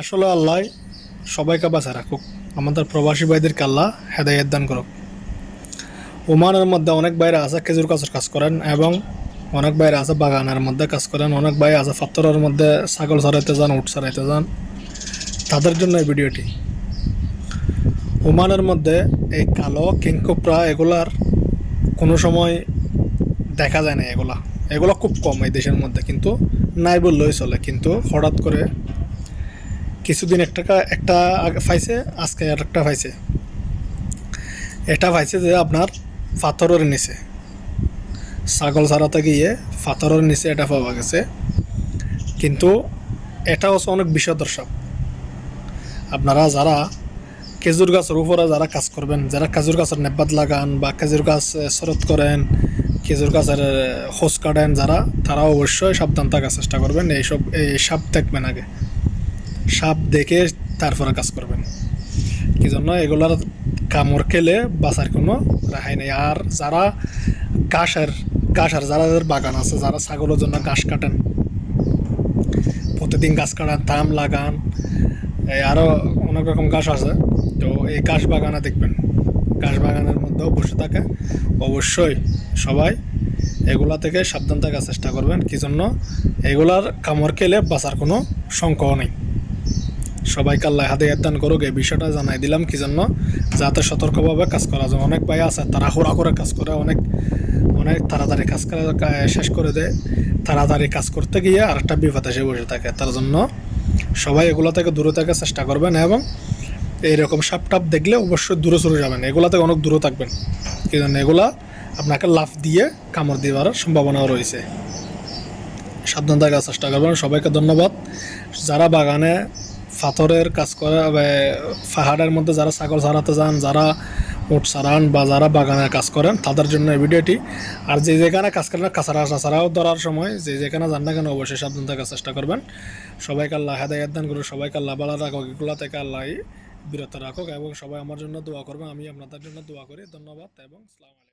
আসলে আল্লাহ সবাইকে বাঁচা রাখুক, আমাদের প্রবাসী ভাইদেরকে আল্লাহ হেদায়েত দান করুক। ওমানের মধ্যে অনেক বাইরে আছে খেজুর গাছের কাজ করেন, এবং অনেক বাইরে আছে বাগানের মধ্যে কাজ করেন, অনেক ভাই আছে পাথরের মধ্যে ছাগল চড়াইতে যান, উট চড়াইতে যান। তাদের জন্য এই ভিডিওটি। ওমানের মধ্যে এই কালো কিংকোপরা এগুলার কোনো সময় দেখা যায় না। এগুলা খুব কম এই দেশের মধ্যে, কিন্তু নাই বললেই চলে। কিন্তু হঠাৎ করে কিছুদিন একটা পাইছে, আজকে আর একটা পাইছে। এটা পাইছে যে আপনার পাথরের নিচে, ছাগল ছাড়াতে গিয়ে পাথরের নিচে এটা পাওয়া গেছে। কিন্তু এটা হচ্ছে অনেক বিষধর সাপ। আপনারা যারা খেজুর গাছের উপরে যারা কাজ করবেন, যারা খেজুর গাছের নেবাদ লাগান বা খেজুর গাছ শরৎ করেন, খেজুর গাছের খোঁজ কাটেন যারা, তারা অবশ্যই সাবধান থাকার চেষ্টা করবেন। এই সাপ দেখবেন আগে, সাপ দেখে তারপরে কাজ করবেন। কি জন্য এগুলার কামড় খেলে বাঁচার কোনো রেহাই নেই। আর যারা যাদের বাগান আছে, যারা ছাগলের জন্য ঘাস কাটেন, প্রতিদিন গাছ কাটান, থাম লাগান, আরও অনেক রকম গাছ আছে। তো এই ঘাস বাগানে দেখবেন, ঘাস বাগানের মধ্যেও বসে থাকে। অবশ্যই সবাই এগুলা থেকে সাবধান থাকার চেষ্টা করবেন। কি জন্য এগুলার কামড় খেলে বাঁচার কোনো শঙ্কাও নেই। সবাইকে আল্লাহ হেদায়েত দান করুক, এই বিষয়টা জানাই দিলাম। কি জন্য যাতে সতর্কভাবে কাজ করা যায়। অনেক ভাই আছে তারা হুড়া করে কাজ করে, অনেক তাড়াতাড়ি কাজ শেষ করে দেয়। তাড়াতাড়ি কাজ করতে গিয়ে আরেকটা বিপদ এসে বসে থাকে। তার জন্য সবাই এগুলো থেকে দূরে থাকার চেষ্টা করবেন, এবং এইরকম সাপ টাপ দেখলে অবশ্যই দূরে সরে যাবেন, এগুলা থেকে অনেক দূরে থাকবেন। কি জন্য এগুলা আপনাকে লাফ দিয়ে কামড় দেওয়ার সম্ভাবনাও রয়েছে। সাবধান থাকার চেষ্টা করবেন। সবাইকে ধন্যবাদ। যারা বাগানে পাথরের কাজ করে, পাহাড়ের মধ্যে যারা ছাগল ছাড়াতে যান, যারা উট ছাড়ান, বা যারা বাগানের কাজ করেন, তাদের জন্য এই ভিডিওটি। আর যে যেখানে কাজ করেন, কাছাড়াও ধরার সময় যে যেখানে যান না কেন, অবশ্যই সাবধান থাকার চেষ্টা করবেন। সবাইকে আল্লাহ হেদায়েত দান করুন, সবাইকে আল্লাহ ভালো রাখুক, এগুলো থেকে আল্লাহ বিরত রাখুক, এবং সবাই আমার জন্য দোয়া করবেন। আমি আপনাদের জন্য দোয়া করি। ধন্যবাদ এবং আসসালামু আলাইকুম।